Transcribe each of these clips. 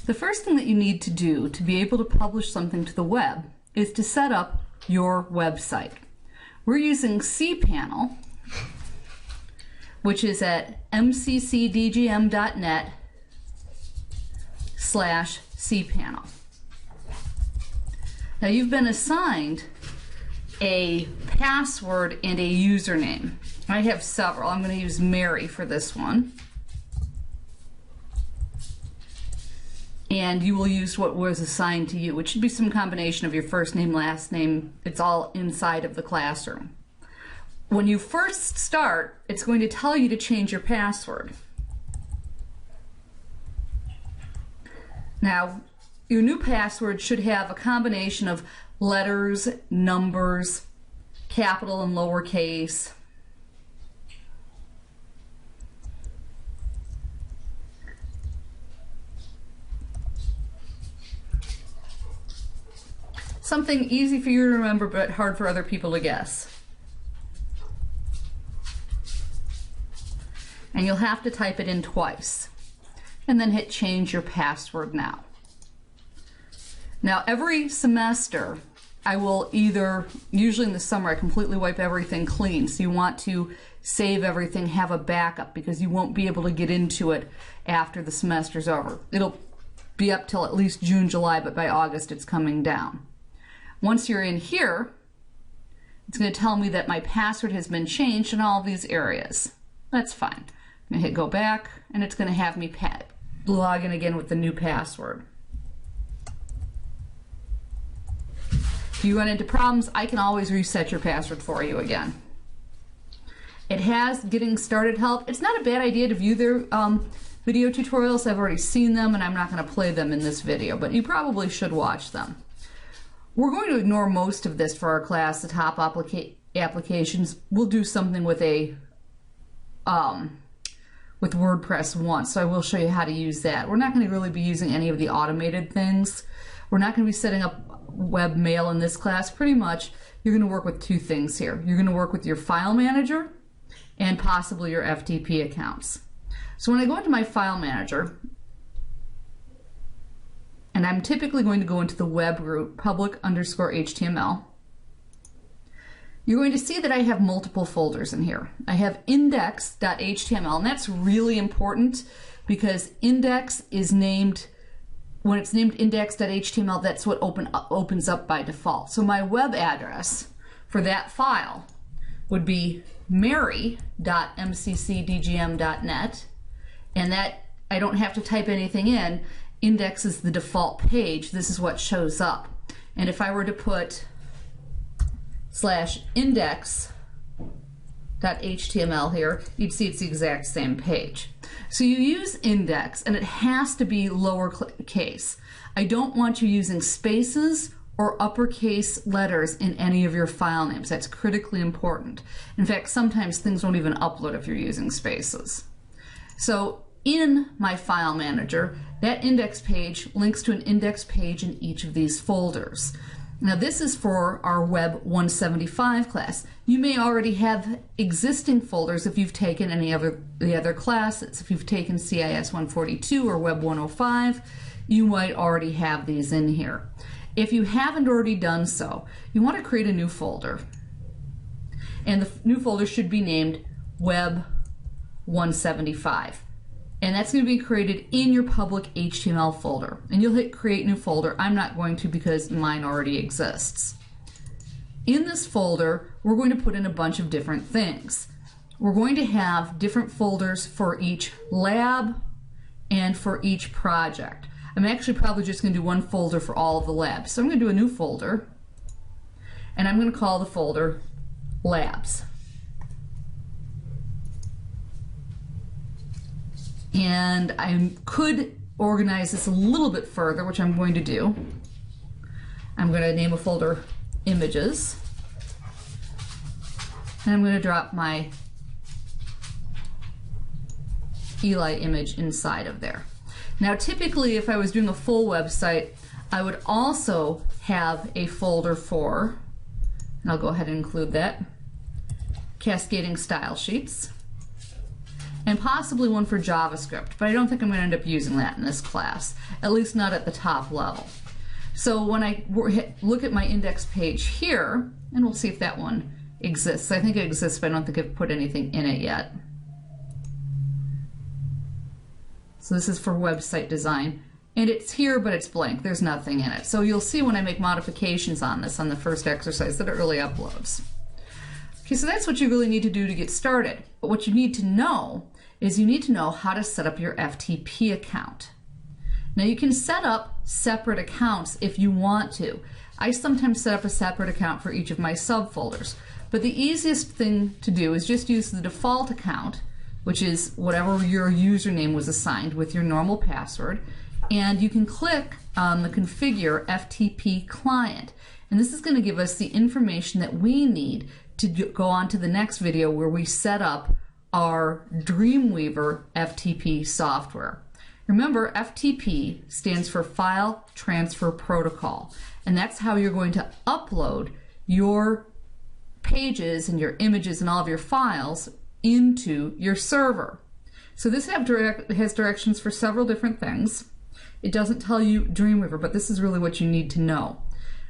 The first thing that you need to do to be able to publish something to the web is to set up your website. We're using cPanel, which is at mccdgm.net/cPanel. Now you've been assigned a password and a username. I have several. I'm going to use Mary for this one. And you will use what was assigned to you, which should be some combination of your first name, last name. It's all inside of the classroom. When you first start, it's going to tell you to change your password. Now, your new password should have a combination of letters, numbers, capital and lowercase. Something easy for you to remember but hard for other people to guess. And you'll have to type it in twice. And then hit change your password now. Now every semester I will either, usually in the summer I completely wipe everything clean. So you want to save everything, have a backup, because you won't be able to get into it after the semester's over. It'll be up till at least June, July, but by August it's coming down. Once you're in here, it's going to tell me that my password has been changed in all of these areas. That's fine. I'm going to hit go back, and it's going to have me log in again with the new password. If you run into problems, I can always reset your password for you again. It has getting started help. It's not a bad idea to view their video tutorials. I've already seen them, and I'm not going to play them in this video, but you probably should watch them. We're going to ignore most of this for our class, the top applications. We'll do something with with WordPress once, so I will show you how to use that. We're not going to really be using any of the automated things. We're not going to be setting up webmail in this class. Pretty much, you're going to work with two things here. You're going to work with your file manager and possibly your FTP accounts. So when I go into my file manager, and I'm typically going to go into the web group public_HTML, you're going to see that I have multiple folders in here. I have index.html, and that's really important because index is named, when it's named index.html, that's what opens up by default. So my web address for that file would be mary.mccdgm.net, and that I don't have to type anything in. Index is the default page. This is what shows up. And if I were to put /index.html here, you'd see it's the exact same page. So you use index, and it has to be lowercase. I don't want you using spaces or uppercase letters in any of your file names. That's critically important. In fact, sometimes things won't even upload if you're using spaces. So in my file manager, that index page links to an index page in each of these folders. Now this is for our Web 175 class. You may already have existing folders if you've taken any of the other classes. If you've taken CIS 142 or Web 105, you might already have these in here. If you haven't already done so, you want to create a new folder. And the new folder should be named Web 175. And that's going to be created in your public HTML folder. And you'll hit create new folder. I'm not going to because mine already exists. In this folder, we're going to put in a bunch of different things. We're going to have different folders for each lab and for each project. I'm actually probably just going to do one folder for all of the labs. So I'm going to do a new folder, and I'm going to call the folder Labs. And I could organize this a little bit further, which I'm going to do. I'm going to name a folder Images. And I'm going to drop my Eli image inside of there. Now typically if I was doing a full website, I would also have a folder for, and I'll go ahead and include that, cascading style sheets. and possibly one for JavaScript, but I don't think I'm going to end up using that in this class, at least not at the top level. So when I look at my index page here, and we'll see if that one exists. I think it exists, but I don't think I've put anything in it yet. So this is for website design, and it's here, but it's blank. There's nothing in it. So you'll see when I make modifications on this on the first exercise that it really uploads. Okay, so that's what you really need to do to get started. But what you need to know is you need to know how to set up your FTP account. Now you can set up separate accounts if you want to. I sometimes set up a separate account for each of my subfolders, but the easiest thing to do is just use the default account, which is whatever your username was assigned with your normal password, and you can click on the Configure FTP Client. And this is going to give us the information that we need to go on to the next video where we set up our Dreamweaver FTP software. Remember, FTP stands for File Transfer Protocol, and that's how you're going to upload your pages and your images and all of your files into your server. So this has directions for several different things. It doesn't tell you Dreamweaver, but this is really what you need to know.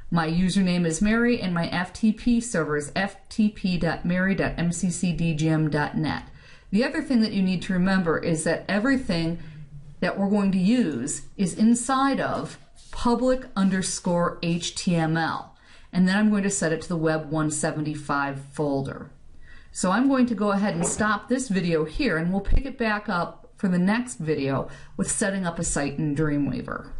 My username is Mary, and my FTP server is ftp.mary.mccdgm.net. The other thing that you need to remember is that everything that we're going to use is inside of public_HTML. And then I'm going to set it to the Web 175 folder. So I'm going to go ahead and stop this video here, and we'll pick it back up for the next video with setting up a site in Dreamweaver.